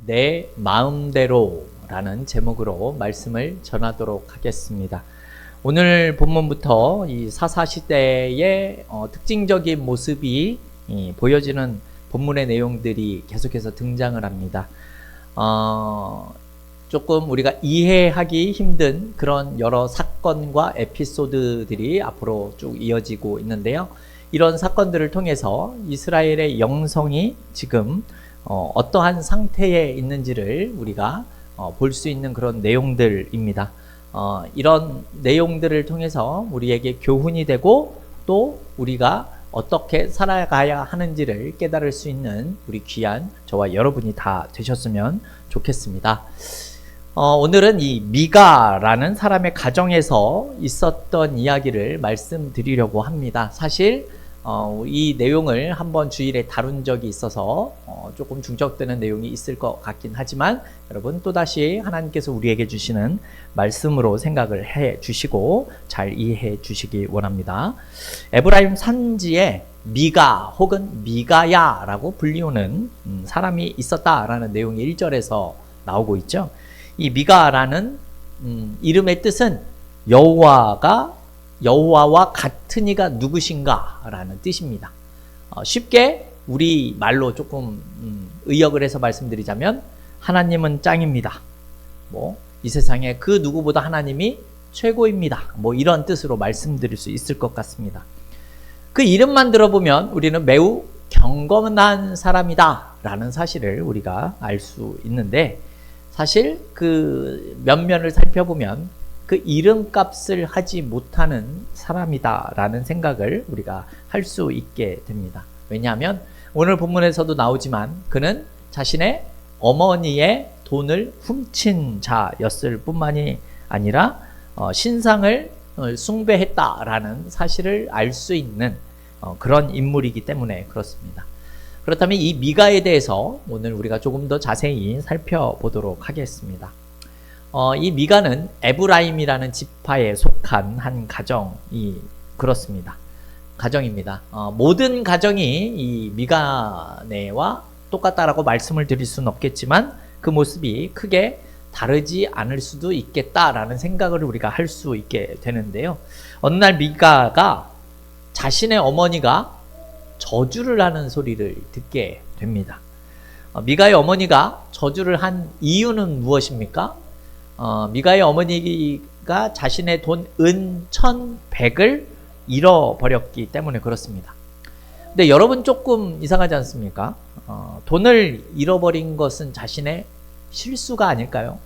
내 마음대로라는 제목으로 말씀을 전하도록 하겠습니다. 오늘 본문부터 이 사사시대의 특징적인 모습이 보여지는 본문의 내용들이 계속해서 등장을 합니다. 조금 우리가 이해하기 힘든 그런 여러 사건과 에피소드들이 앞으로 쭉 이어지고 있는데요. 이런 사건들을 통해서 이스라엘의 영성이 지금 어떠한 상태에 있는지를 우리가 볼 수 있는 그런 내용들입니다. 이런 내용들을 통해서 우리에게 교훈이 되고 또 우리가 어떻게 살아가야 하는지를 깨달을 수 있는 우리 귀한 저와 여러분이 다 되셨으면 좋겠습니다. 오늘은 이 미가라는 사람의 가정에서 있었던 이야기를 말씀드리려고 합니다. 사실 이 내용을 한번 주일에 다룬 적이 있어서 조금 중적되는 내용이 있을 것 같긴 하지만 여러분 또다시 하나님께서 우리에게 주시는 말씀으로 생각을 해 주시고 잘 이해해 주시기 원합니다. 에브라임 산지에 미가 혹은 미가야라고 불리우는 사람이 있었다라는 내용이 1절에서 나오고 있죠. 이 미가라는 이름의 뜻은 여호와와 같은 이가 누구신가 라는 뜻입니다. 쉽게 우리 말로 조금 의역을 해서 말씀드리자면 하나님은 짱입니다. 이 세상에 그 누구보다 하나님이 최고입니다. 이런 뜻으로 말씀드릴 수 있을 것 같습니다. 그 이름만 들어보면 우리는 매우 경건한 사람이다 라는 사실을 우리가 알 수 있는데 사실 그 면면을 살펴보면 그 이름값을 하지 못하는 사람이다 라는 생각을 우리가 할 수 있게 됩니다. 왜냐하면 오늘 본문에서도 나오지만 그는 자신의 어머니의 돈을 훔친 자였을 뿐만이 아니라 신상을 숭배했다라는 사실을 알 수 있는 그런 인물이기 때문에 그렇습니다. 그렇다면 이 미가에 대해서 오늘 우리가 조금 더 자세히 살펴보도록 하겠습니다. 이 미가는 에브라임이라는 지파에 속한 한 가정이 그렇습니다. 가정입니다. 모든 가정이 이 미가네와 똑같다라고 말씀을 드릴 수는 없겠지만 그 모습이 크게 다르지 않을 수도 있겠다라는 생각을 우리가 할 수 있게 되는데요. 어느 날 미가가 자신의 어머니가 저주를 하는 소리를 듣게 됩니다. 미가의 어머니가 저주를 한 이유는 무엇입니까? 미가의 어머니가 자신의 돈 은 1,100을 잃어버렸기 때문에 그렇습니다. 근데 여러분 조금 이상하지 않습니까? 돈을 잃어버린 것은 자신의 실수가 아닐까요?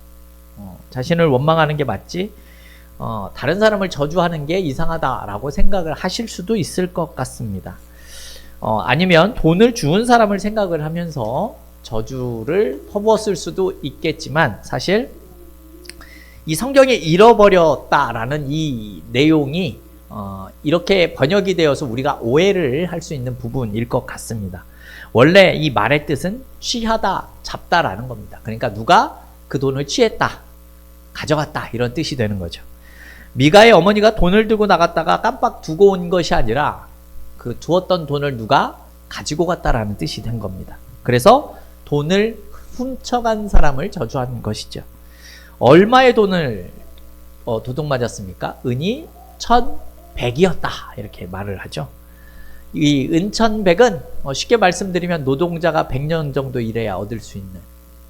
자신을 원망하는 게 맞지 다른 사람을 저주하는 게 이상하다라고 생각을 하실 수도 있을 것 같습니다. 아니면 돈을 주운 사람을 생각을 하면서 저주를 퍼부었을 수도 있겠지만 사실 이 성경에 잃어버렸다라는 이 내용이 이렇게 번역이 되어서 우리가 오해를 할 수 있는 부분일 것 같습니다. 원래 이 말의 뜻은 취하다, 잡다라는 겁니다. 그러니까 누가 그 돈을 취했다, 가져갔다 이런 뜻이 되는 거죠. 미가의 어머니가 돈을 들고 나갔다가 깜빡 두고 온 것이 아니라 그 두었던 돈을 누가 가지고 갔다라는 뜻이 된 겁니다. 그래서 돈을 훔쳐간 사람을 저주한 것이죠. 얼마의 돈을 도둑맞았습니까? 은이 1,100이었다 이렇게 말을 하죠. 이 은 1,100은 쉽게 말씀드리면 노동자가 100년 정도 일해야 얻을 수 있는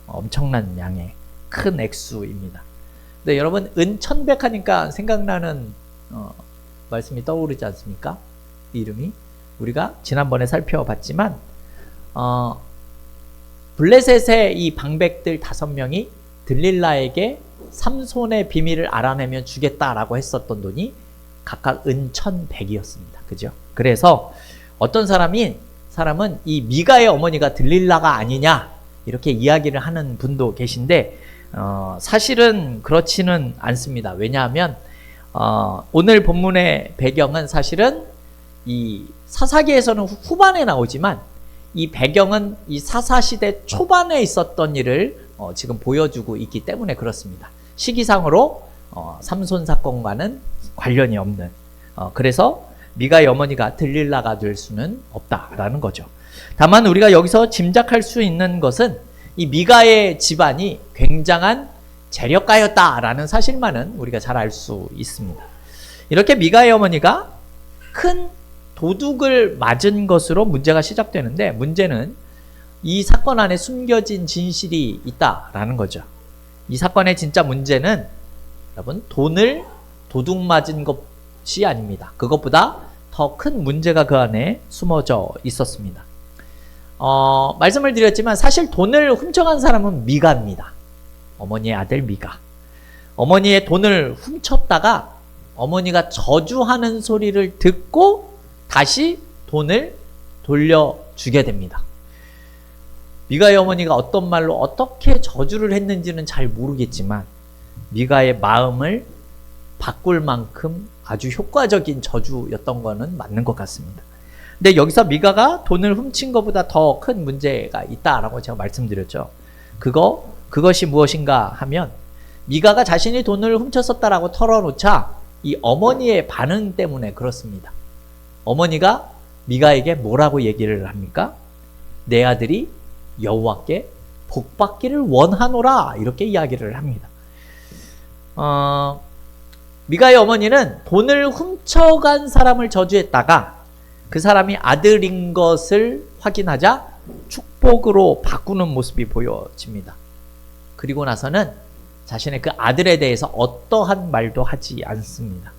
엄청난 양의 큰 액수입니다. 근데 여러분 은 1,100 하니까 생각나는 말씀이 떠오르지 않습니까? 이름이 우리가 지난번에 살펴봤지만 블레셋의 이 방백들 5명이 들릴라에게 삼손의 비밀을 알아내면 주겠다라고 했었던 돈이 각각 은 1,100이었습니다. 그죠? 그래서 어떤 사람은 이 미가의 어머니가 들릴라가 아니냐 이렇게 이야기를 하는 분도 계신데 사실은 그렇지는 않습니다. 왜냐하면 오늘 본문의 배경은 사실은 이 사사기에서는 후반에 나오지만 이 배경은 이 사사시대 초반에 있었던 일을 지금 보여주고 있기 때문에 그렇습니다. 시기상으로 삼손 사건과는 관련이 없는 그래서 미가의 어머니가 들릴라가 될 수는 없다라는 거죠. 다만 우리가 여기서 짐작할 수 있는 것은 이 미가의 집안이 굉장한 재력가였다라는 사실만은 우리가 잘 알 수 있습니다. 이렇게 미가의 어머니가 큰 도둑을 맞은 것으로 문제가 시작되는데, 문제는 이 사건 안에 숨겨진 진실이 있다라는 거죠. 이 사건의 진짜 문제는 여러분, 돈을 도둑 맞은 것이 아닙니다. 그것보다 더 큰 문제가 그 안에 숨어져 있었습니다. 말씀을 드렸지만 사실 돈을 훔쳐간 사람은 미가입니다. 어머니의 아들 미가. 어머니의 돈을 훔쳤다가 어머니가 저주하는 소리를 듣고 다시 돈을 돌려주게 됩니다. 미가의 어머니가 어떤 말로 어떻게 저주를 했는지는 잘 모르겠지만 미가의 마음을 바꿀 만큼 아주 효과적인 저주였던 거는 맞는 것 같습니다. 근데 여기서 미가가 돈을 훔친 것보다 더 큰 문제가 있다라고 제가 말씀드렸죠. 그것이 무엇인가 하면, 미가가 자신이 돈을 훔쳤었다라고 털어놓자 이 어머니의 반응 때문에 그렇습니다. 어머니가 미가에게 뭐라고 얘기를 합니까? 내 아들이 여호와께 복받기를 원하노라, 이렇게 이야기를 합니다. 미가의 어머니는 돈을 훔쳐간 사람을 저주했다가 그 사람이 아들인 것을 확인하자 축복으로 바꾸는 모습이 보여집니다. 그리고 나서는 자신의 그 아들에 대해서 어떠한 말도 하지 않습니다.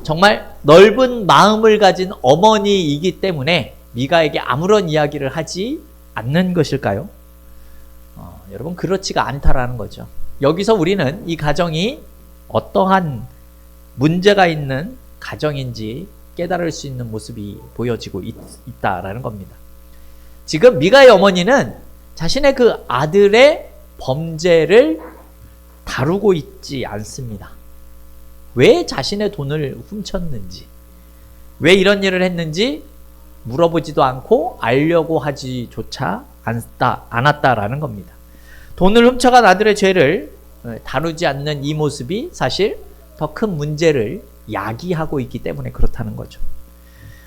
정말 넓은 마음을 가진 어머니이기 때문에 미가에게 아무런 이야기를 하지 않는 것일까요? 여러분, 그렇지가 않다라는 거죠. 여기서 우리는 이 가정이 어떠한 문제가 있는 가정인지 깨달을 수 있는 모습이 보여지고 있다라는 겁니다. 지금 미가의 어머니는 자신의 그 아들의 범죄를 다루고 있지 않습니다. 왜 자신의 돈을 훔쳤는지, 왜 이런 일을 했는지 물어보지도 않고 알려고 하지조차 않았다라는 겁니다. 돈을 훔쳐간 아들의 죄를 다루지 않는 이 모습이 사실 더 큰 문제를 야기하고 있기 때문에 그렇다는 거죠.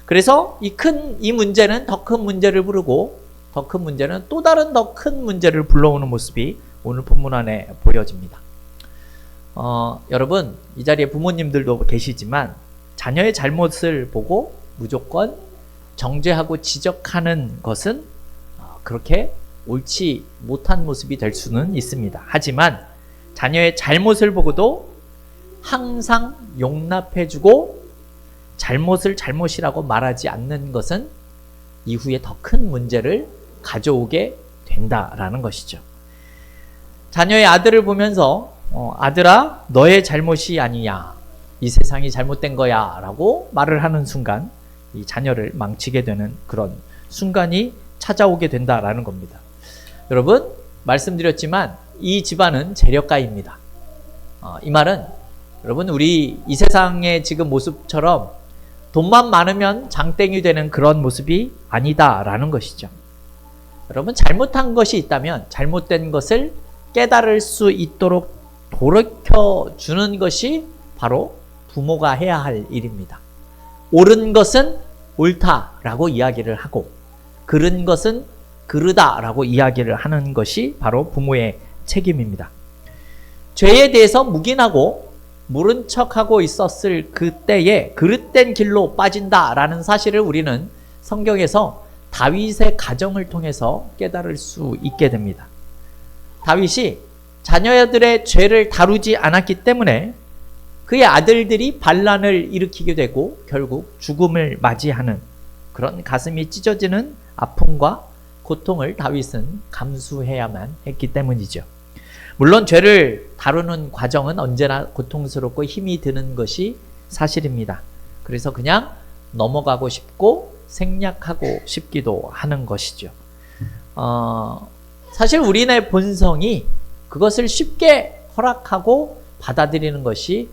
그래서 이 문제는 더 큰 문제를 부르고, 더 큰 문제는 또 다른 더 큰 문제를 불러오는 모습이 오늘 본문 안에 보여집니다. 여러분, 이 자리에 부모님들도 계시지만 자녀의 잘못을 보고 무조건 정죄하고 지적하는 것은 그렇게 옳지 못한 모습이 될 수는 있습니다. 하지만 자녀의 잘못을 보고도 항상 용납해주고 잘못을 잘못이라고 말하지 않는 것은 이후에 더 큰 문제를 가져오게 된다라는 것이죠. 자녀의 아들을 보면서 아들아, 너의 잘못이 아니냐, 이 세상이 잘못된 거야 라고 말을 하는 순간 이 자녀를 망치게 되는 그런 순간이 찾아오게 된다라는 겁니다. 여러분, 말씀드렸지만 이 집안은 재력가입니다. 이 말은 여러분, 우리 이 세상의 지금 모습처럼 돈만 많으면 장땡이 되는 그런 모습이 아니다라는 것이죠. 여러분, 잘못한 것이 있다면 잘못된 것을 깨달을 수 있도록 돌이켜주는 것이 바로 부모가 해야 할 일입니다. 옳은 것은 옳다라고 이야기를 하고, 그른 것은 그르다라고 이야기를 하는 것이 바로 부모의 책임입니다. 죄에 대해서 묵인하고 모른 척하고 있었을 그때에 그릇된 길로 빠진다라는 사실을 우리는 성경에서 다윗의 가정을 통해서 깨달을 수 있게 됩니다. 다윗이 자녀들의 죄를 다루지 않았기 때문에 그의 아들들이 반란을 일으키게 되고 결국 죽음을 맞이하는 그런 가슴이 찢어지는 아픔과 고통을 다윗은 감수해야만 했기 때문이죠. 물론 죄를 다루는 과정은 언제나 고통스럽고 힘이 드는 것이 사실입니다. 그래서 그냥 넘어가고 싶고 생략하고 싶기도 하는 것이죠. 사실 우리의 본성이 그것을 쉽게 허락하고 받아들이는 것이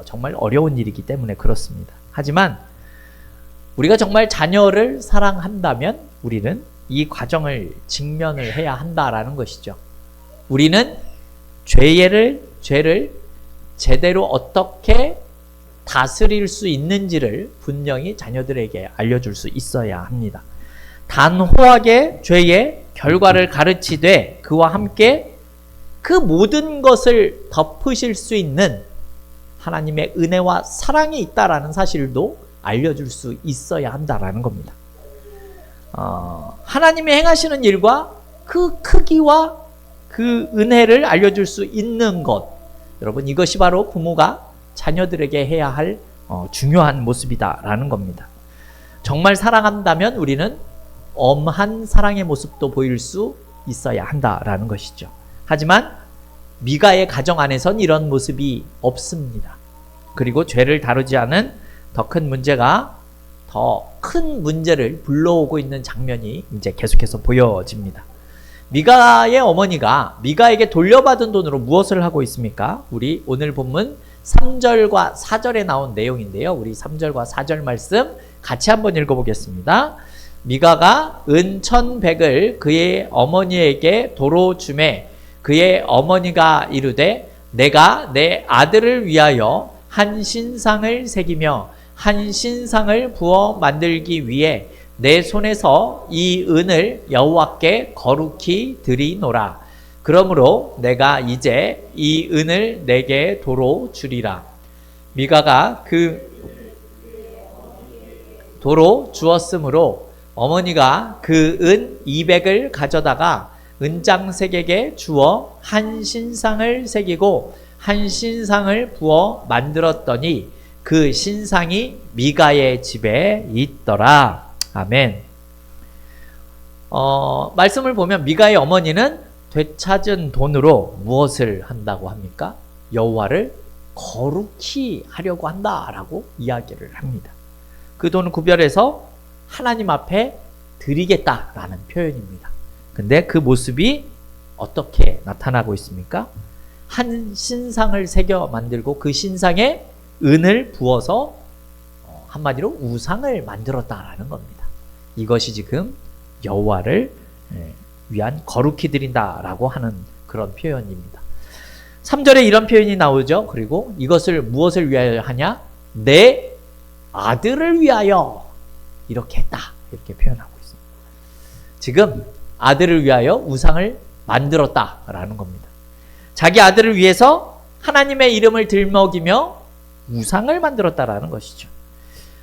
정말 어려운 일이기 때문에 그렇습니다. 하지만 우리가 정말 자녀를 사랑한다면 우리는 이 과정을 직면을 해야 한다라는 것이죠. 우리는 죄를 제대로 어떻게 다스릴 수 있는지를 분명히 자녀들에게 알려줄 수 있어야 합니다. 단호하게 죄에 결과를 가르치되 그와 함께 그 모든 것을 덮으실 수 있는 하나님의 은혜와 사랑이 있다라는 사실도 알려줄 수 있어야 한다라는 겁니다. 하나님이 행하시는 일과 그 크기와 그 은혜를 알려줄 수 있는 것, 여러분 이것이 바로 부모가 자녀들에게 해야 할 중요한 모습이다라는 겁니다. 정말 사랑한다면 우리는 엄한 사랑의 모습도 보일 수 있어야 한다라는 것이죠. 하지만 미가의 가정 안에선 이런 모습이 없습니다. 그리고 죄를 다루지 않은 더 큰 문제가 더 큰 문제를 불러오고 있는 장면이 이제 계속해서 보여집니다. 미가의 어머니가 미가에게 돌려받은 돈으로 무엇을 하고 있습니까? 우리 오늘 본문 3절과 4절에 나온 내용인데요. 우리 3절과 4절 말씀 같이 한번 읽어보겠습니다. 미가가 은 1,100을 그의 어머니에게 도로 주매 그의 어머니가 이르되 내가 내 아들을 위하여 한 신상을 새기며 한 신상을 부어 만들기 위해 내 손에서 이 은을 여호와께 거룩히 드리노라. 그러므로 내가 이제 이 은을 내게 도로 주리라. 미가가 그 도로 주었으므로 어머니가 그 은 200을 가져다가 은장색에게 주어 한 신상을 새기고 한 신상을 부어 만들었더니 그 신상이 미가의 집에 있더라. 아멘. 말씀을 보면 미가의 어머니는 되찾은 돈으로 무엇을 한다고 합니까? 여호와를 거룩히 하려고 한다라고 이야기를 합니다. 그 돈을 구별해서 하나님 앞에 드리겠다라는 표현입니다. 근데 그 모습이 어떻게 나타나고 있습니까? 한 신상을 새겨 만들고 그 신상에 은을 부어서 한마디로 우상을 만들었다라는 겁니다. 이것이 지금 여호와를 위한 거룩히 드린다라고 하는 그런 표현입니다. 3절에 이런 표현이 나오죠. 그리고 이것을 무엇을 위하여 하냐? 내 아들을 위하여 이렇게 했다. 이렇게 표현하고 있습니다. 지금 아들을 위하여 우상을 만들었다라는 겁니다. 자기 아들을 위해서 하나님의 이름을 들먹이며 우상을 만들었다라는 것이죠.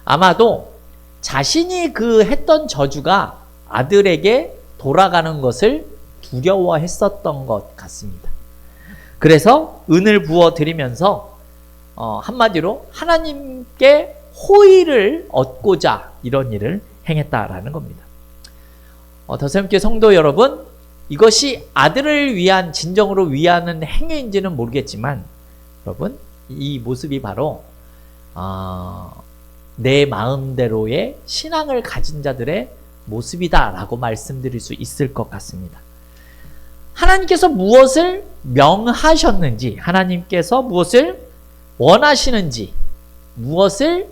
아마도 자신이 그 했던 저주가 아들에게 돌아가는 것을 두려워했었던 것 같습니다. 그래서 은을 부어 드리면서 한마디로 하나님께 호의를 얻고자 이런 일을 행했다라는 겁니다. 더샘교회 성도 여러분, 이것이 아들을 위한 진정으로 위하는 행위인지는 모르겠지만 여러분 이 모습이 바로 내 마음대로의 신앙을 가진 자들의 모습이다라고 말씀드릴 수 있을 것 같습니다. 하나님께서 무엇을 명하셨는지, 하나님께서 무엇을 원하시는지, 무엇을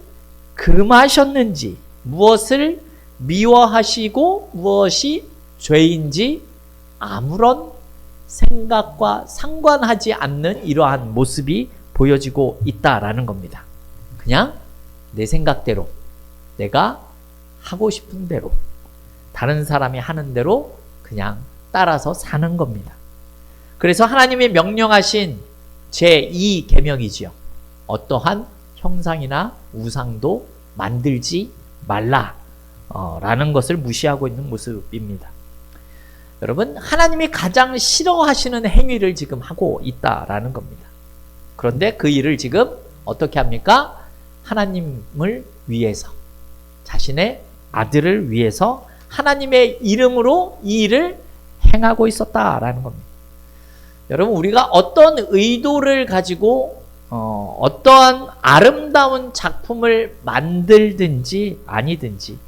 금하셨는지, 무엇을 미워하시고 무엇이 죄인지 아무런 생각과 상관하지 않는 이러한 모습이 보여지고 있다라는 겁니다. 그냥 내 생각대로, 내가 하고 싶은 대로, 다른 사람이 하는 대로 그냥 따라서 사는 겁니다. 그래서 하나님이 명령하신 제2 계명이지요. 어떠한 형상이나 우상도 만들지 말라 라는 것을 무시하고 있는 모습입니다. 여러분, 하나님이 가장 싫어하시는 행위를 지금 하고 있다라는 겁니다. 그런데 그 일을 지금 어떻게 합니까? 하나님을 위해서, 자신의 아들을 위해서 하나님의 이름으로 이 일을 행하고 있었다라는 겁니다. 여러분, 우리가 어떤 의도를 가지고 어떠한 아름다운 작품을 만들든지 아니든지,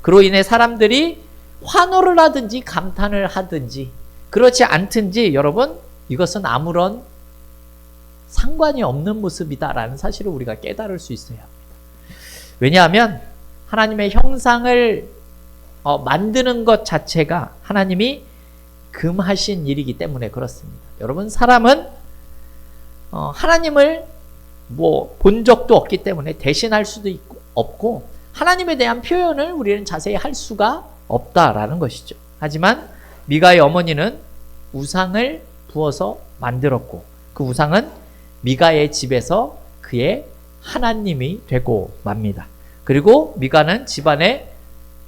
그로 인해 사람들이 환호를 하든지 감탄을 하든지 그렇지 않든지 여러분, 이것은 아무런 상관이 없는 모습이다라는 사실을 우리가 깨달을 수 있어야 합니다. 왜냐하면 하나님의 형상을 만드는 것 자체가 하나님이 금하신 일이기 때문에 그렇습니다. 여러분, 사람은 하나님을 본 적도 없기 때문에 대신할 수도 없고 하나님에 대한 표현을 우리는 자세히 할 수가 없다라는 것이죠. 하지만 미가의 어머니는 우상을 부어서 만들었고 그 우상은 미가의 집에서 그의 하나님이 되고 맙니다. 그리고 미가는 집안에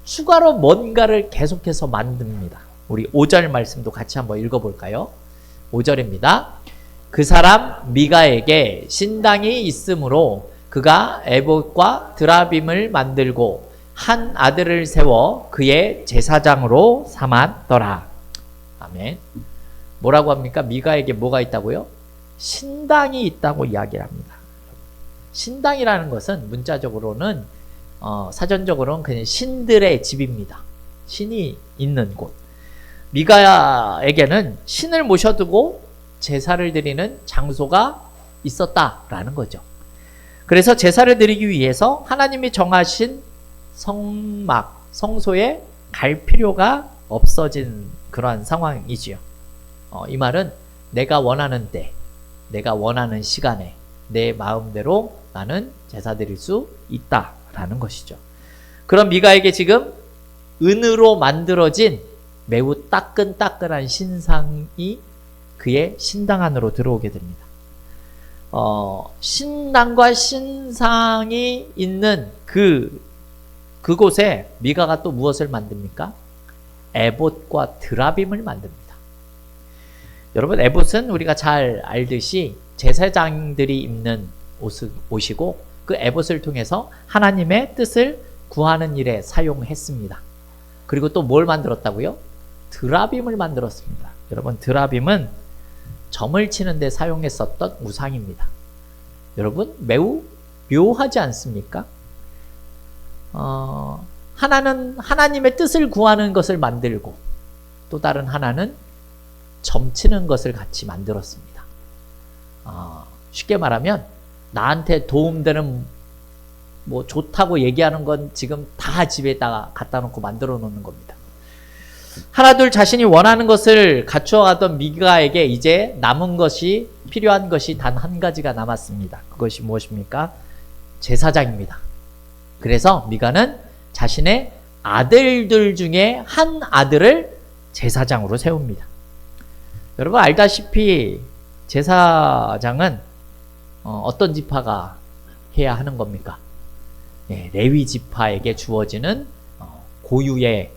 추가로 뭔가를 계속해서 만듭니다. 우리 5절 말씀도 같이 한번 읽어볼까요? 5절입니다. 그 사람 미가에게 신당이 있으므로 그가 에봇과 드라빔을 만들고 한 아들을 세워 그의 제사장으로 삼았더라. 아멘. 뭐라고 합니까? 미가에게 뭐가 있다고요? 신당이 있다고 이야기를 합니다. 신당이라는 것은 문자적으로는 사전적으로는 그냥 신들의 집입니다. 신이 있는 곳. 미가에게는 신을 모셔두고 제사를 드리는 장소가 있었다라는 거죠. 그래서 제사를 드리기 위해서 하나님이 정하신 성막, 성소에 갈 필요가 없어진 그러한 상황이지요. 이 말은 내가 원하는 때, 내가 원하는 시간에 내 마음대로 나는 제사 드릴 수 있다라는 것이죠. 그럼 미가에게 지금 은으로 만들어진 매우 따끈따끈한 신상이 그의 신당 안으로 들어오게 됩니다. 신당과 신상이 있는 그곳에 미가가 또 무엇을 만듭니까? 에봇과 드라빔을 만듭니다. 여러분, 에봇은 우리가 잘 알듯이 제사장들이 입는 옷이고 그 에봇을 통해서 하나님의 뜻을 구하는 일에 사용했습니다. 그리고 또 뭘 만들었다고요? 드라빔을 만들었습니다. 여러분, 드라빔은 점을 치는 데 사용했었던 우상입니다. 여러분, 매우 묘하지 않습니까? 하나는 하나님의 뜻을 구하는 것을 만들고 또 다른 하나는 점치는 것을 같이 만들었습니다. 쉽게 말하면 나한테 도움되는 뭐 좋다고 얘기하는 건 지금 다 집에다가 갖다 놓고 만들어 놓는 겁니다. 하나둘 자신이 원하는 것을 갖추어가던 미가에게 이제 남은 것이, 필요한 것이 단 한 가지가 남았습니다. 그것이 무엇입니까? 제사장입니다. 그래서 미가는 자신의 아들들 중에 한 아들을 제사장으로 세웁니다. 여러분 알다시피 제사장은 어떤 지파가 해야 하는 겁니까? 네, 레위 지파에게 주어지는 고유의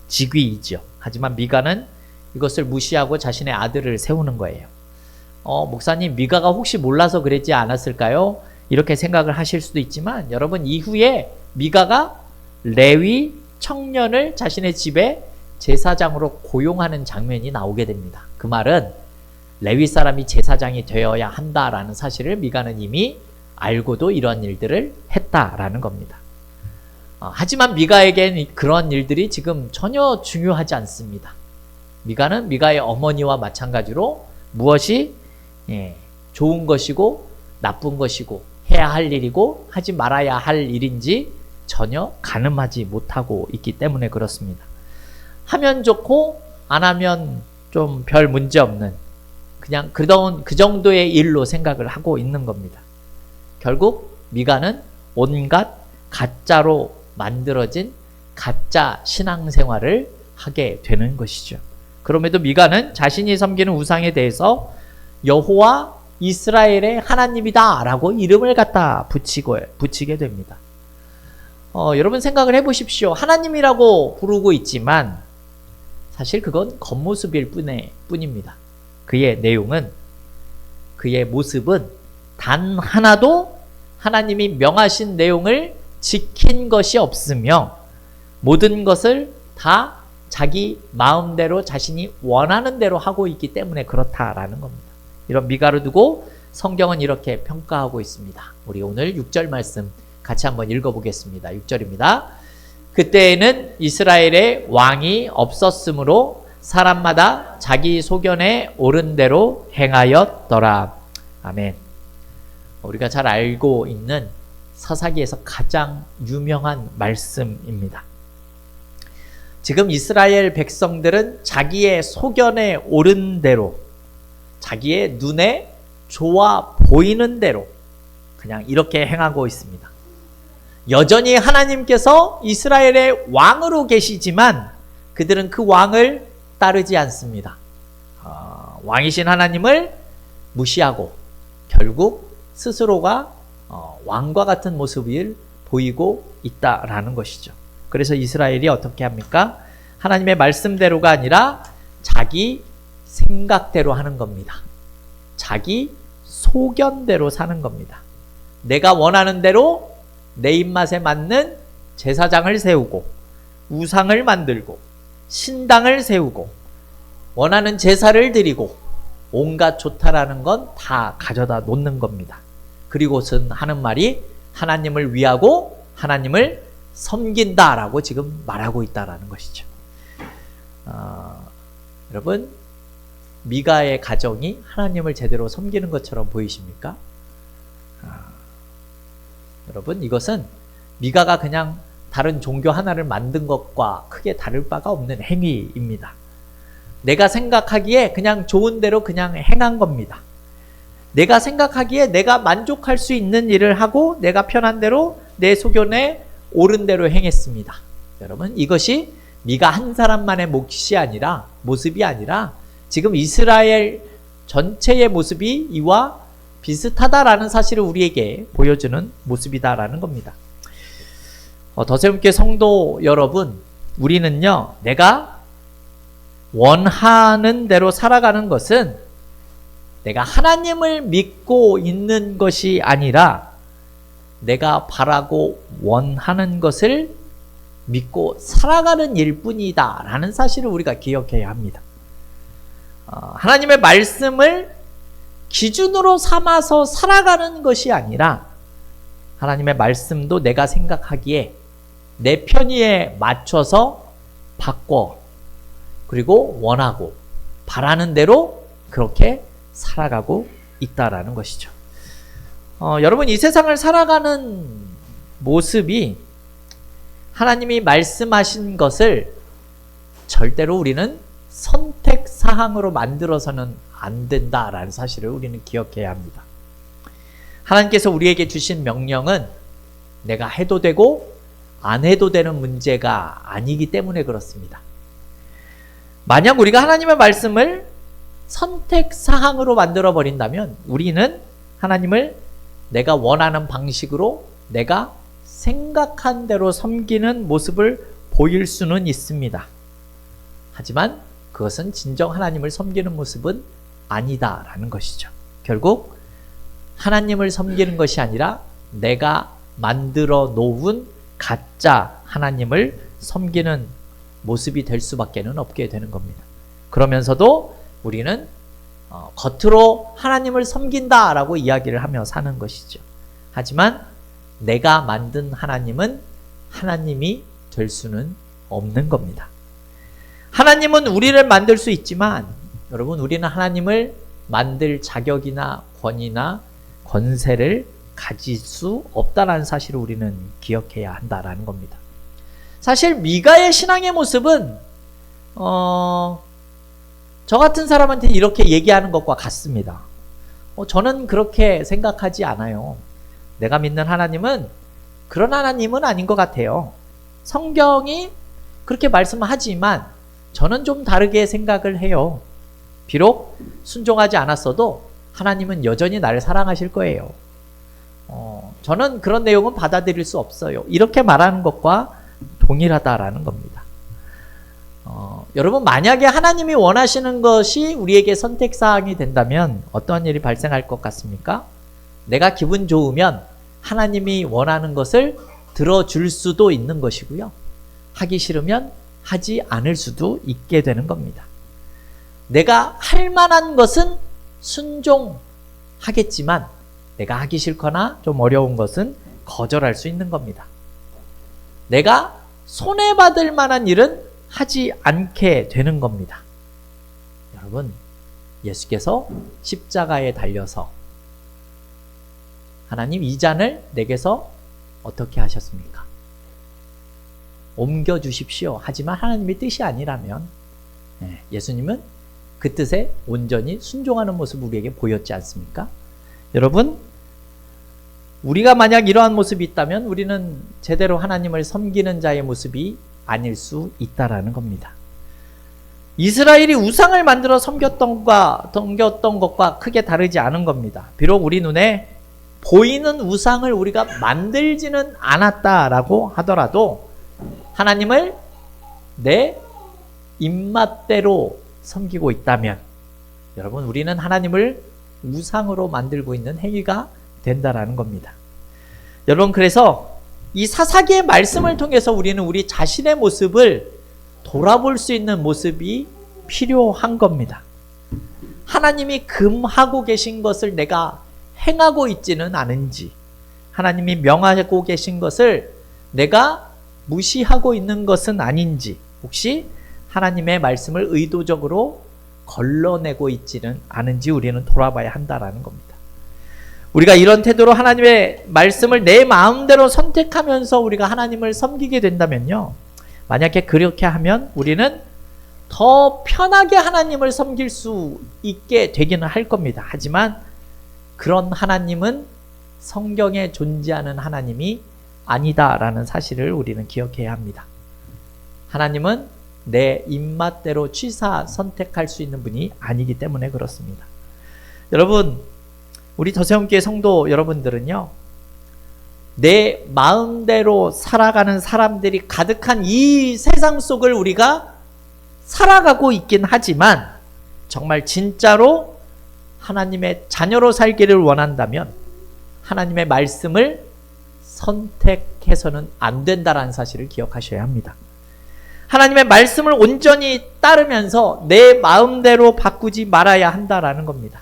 직위이죠. 하지만 미가는 이것을 무시하고 자신의 아들을 세우는 거예요. 목사님, 미가가 혹시 몰라서 그랬지 않았을까요? 이렇게 생각을 하실 수도 있지만 여러분, 이후에 미가가 레위 청년을 자신의 집에 제사장으로 고용하는 장면이 나오게 됩니다. 그 말은 레위 사람이 제사장이 되어야 한다라는 사실을 미가는 이미 알고도 이런 일들을 했다라는 겁니다. 하지만 미가에겐 그런 일들이 지금 전혀 중요하지 않습니다. 미가는 미가의 어머니와 마찬가지로 무엇이 좋은 것이고 나쁜 것이고 해야 할 일이고 하지 말아야 할 일인지 전혀 가늠하지 못하고 있기 때문에 그렇습니다. 하면 좋고 안 하면 좀 별 문제 없는 그냥 그 정도의 일로 생각을 하고 있는 겁니다. 결국 미가는 온갖 가짜로 만들어진 가짜 신앙생활을 하게 되는 것이죠. 그럼에도 미가는 자신이 섬기는 우상에 대해서 여호와 이스라엘의 하나님이다 라고 이름을 갖다 붙이게 됩니다. 여러분 생각을 해보십시오. 하나님이라고 부르고 있지만 사실 그건 겉모습일 뿐입니다. 그의 내용은, 그의 모습은 단 하나도 하나님이 명하신 내용을 지킨 것이 없으며 모든 것을 다 자기 마음대로 자신이 원하는 대로 하고 있기 때문에 그렇다라는 겁니다. 이런 미가를 두고 성경은 이렇게 평가하고 있습니다. 우리 오늘 6절 말씀 같이 한번 읽어보겠습니다. 6절입니다. 그때에는 이스라엘의 왕이 없었으므로 사람마다 자기 소견에 옳은 대로 행하였더라. 아멘. 우리가 잘 알고 있는 사사기에서 가장 유명한 말씀입니다. 지금 이스라엘 백성들은 자기의 소견에 옳은 대로, 자기의 눈에 좋아 보이는 대로 그냥 이렇게 행하고 있습니다. 여전히 하나님께서 이스라엘의 왕으로 계시지만 그들은 그 왕을 따르지 않습니다. 왕이신 하나님을 무시하고 결국 스스로가 왕과 같은 모습을 보이고 있다라는 것이죠. 그래서 이스라엘이 어떻게 합니까? 하나님의 말씀대로가 아니라 자기 생각대로 하는 겁니다. 자기 소견대로 사는 겁니다. 내가 원하는 대로 내 입맛에 맞는 제사장을 세우고 우상을 만들고 신당을 세우고 원하는 제사를 드리고 온갖 좋다라는 건 다 가져다 놓는 겁니다. 그리고선 하는 말이 하나님을 위하고 하나님을 섬긴다라고 지금 말하고 있다라는 것이죠. 여러분, 미가의 가정이 하나님을 제대로 섬기는 것처럼 보이십니까? 여러분, 이것은 미가가 그냥 다른 종교 하나를 만든 것과 크게 다를 바가 없는 행위입니다. 내가 생각하기에 그냥 좋은 대로 그냥 행한 겁니다. 내가 생각하기에 내가 만족할 수 있는 일을 하고 내가 편한 대로 내 소견에 옳은 대로 행했습니다. 여러분, 이것이 미가 한 사람만의 모습이 아니라 지금 이스라엘 전체의 모습이 이와 비슷하다라는 사실을 우리에게 보여주는 모습이다라는 겁니다. 더세움교회 성도 여러분, 우리는요, 내가 원하는 대로 살아가는 것은 내가 하나님을 믿고 있는 것이 아니라 내가 바라고 원하는 것을 믿고 살아가는 일뿐이다 라는 사실을 우리가 기억해야 합니다. 하나님의 말씀을 기준으로 삼아서 살아가는 것이 아니라 하나님의 말씀도 내가 생각하기에 내 편의에 맞춰서 바꿔 그리고 원하고 바라는 대로 그렇게 살아가고 있다라는 것이죠. 여러분, 이 세상을 살아가는 모습이 하나님이 말씀하신 것을 절대로 우리는 선택사항으로 만들어서는 안 된다라는 사실을 우리는 기억해야 합니다. 하나님께서 우리에게 주신 명령은 내가 해도 되고 안 해도 되는 문제가 아니기 때문에 그렇습니다. 만약 우리가 하나님의 말씀을 선택사항으로 만들어 버린다면 우리는 하나님을 내가 원하는 방식으로 내가 생각한 대로 섬기는 모습을 보일 수는 있습니다. 하지만 그것은 진정 하나님을 섬기는 모습은 아니다라는 것이죠. 결국 하나님을 섬기는 것이 아니라 내가 만들어 놓은 가짜 하나님을 섬기는 모습이 될 수밖에 없게 되는 겁니다. 그러면서도 우리는 겉으로 하나님을 섬긴다라고 이야기를 하며 사는 것이죠. 하지만 내가 만든 하나님은 하나님이 될 수는 없는 겁니다. 하나님은 우리를 만들 수 있지만 여러분, 우리는 하나님을 만들 자격이나 권위나 권세를 가질 수 없다는 사실을 우리는 기억해야 한다라는 겁니다. 사실 미가의 신앙의 모습은 저 같은 사람한테 이렇게 얘기하는 것과 같습니다. 저는 그렇게 생각하지 않아요. 내가 믿는 하나님은 그런 하나님은 아닌 것 같아요. 성경이 그렇게 말씀하지만 저는 좀 다르게 생각을 해요. 비록 순종하지 않았어도 하나님은 여전히 나를 사랑하실 거예요. 저는 그런 내용은 받아들일 수 없어요. 이렇게 말하는 것과 동일하다라는 겁니다. 여러분, 만약에 하나님이 원하시는 것이 우리에게 선택사항이 된다면 어떠한 일이 발생할 것 같습니까? 내가 기분 좋으면 하나님이 원하는 것을 들어줄 수도 있는 것이고요. 하기 싫으면 하지 않을 수도 있게 되는 겁니다. 내가 할 만한 것은 순종하겠지만 내가 하기 싫거나 좀 어려운 것은 거절할 수 있는 겁니다. 내가 손해받을 만한 일은 하지 않게 되는 겁니다. 여러분, 예수께서 십자가에 달려서 하나님, 이 잔을 내게서 어떻게 하셨습니까? 옮겨주십시오. 하지만 하나님의 뜻이 아니라면 예수님은 그 뜻에 온전히 순종하는 모습을 우리에게 보였지 않습니까? 여러분, 우리가 만약 이러한 모습이 있다면 우리는 제대로 하나님을 섬기는 자의 모습이 아닐 수 있다라는 겁니다. 이스라엘이 우상을 만들어 섬겼던 것과 크게 다르지 않은 겁니다. 비록 우리 눈에 보이는 우상을 우리가 만들지는 않았다라고 하더라도 하나님을 내 입맛대로 섬기고 있다면 여러분, 우리는 하나님을 우상으로 만들고 있는 행위가 된다라는 겁니다. 여러분, 그래서 이 사사기의 말씀을 통해서 우리는 우리 자신의 모습을 돌아볼 수 있는 모습이 필요한 겁니다. 하나님이 금하고 계신 것을 내가 행하고 있지는 않은지, 하나님이 명하고 계신 것을 내가 무시하고 있는 것은 아닌지, 혹시 하나님의 말씀을 의도적으로 걸러내고 있지는 않은지 우리는 돌아봐야 한다라는 겁니다. 우리가 이런 태도로 하나님의 말씀을 내 마음대로 선택하면서 우리가 하나님을 섬기게 된다면요, 만약에 그렇게 하면 우리는 더 편하게 하나님을 섬길 수 있게 되기는 할 겁니다. 하지만 그런 하나님은 성경에 존재하는 하나님이 아니다라는 사실을 우리는 기억해야 합니다. 하나님은 내 입맛대로 취사 선택할 수 있는 분이 아니기 때문에 그렇습니다. 여러분, 우리 더세움교회 성도 여러분들은요, 내 마음대로 살아가는 사람들이 가득한 이 세상 속을 우리가 살아가고 있긴 하지만 정말 진짜로 하나님의 자녀로 살기를 원한다면 하나님의 말씀을 선택해서는 안 된다는 사실을 기억하셔야 합니다. 하나님의 말씀을 온전히 따르면서 내 마음대로 바꾸지 말아야 한다라는 겁니다.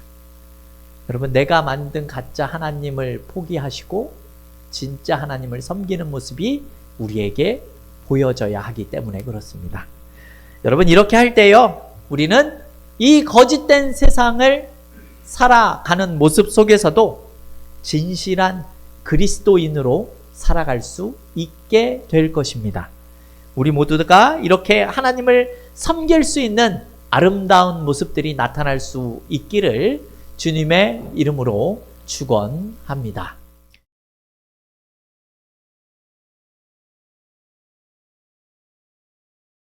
여러분, 내가 만든 가짜 하나님을 포기하시고 진짜 하나님을 섬기는 모습이 우리에게 보여져야 하기 때문에 그렇습니다. 여러분, 이렇게 할 때요, 우리는 이 거짓된 세상을 살아가는 모습 속에서도 진실한 그리스도인으로 살아갈 수 있게 될 것입니다. 우리 모두가 이렇게 하나님을 섬길 수 있는 아름다운 모습들이 나타날 수 있기를 주님의 이름으로 축원합니다.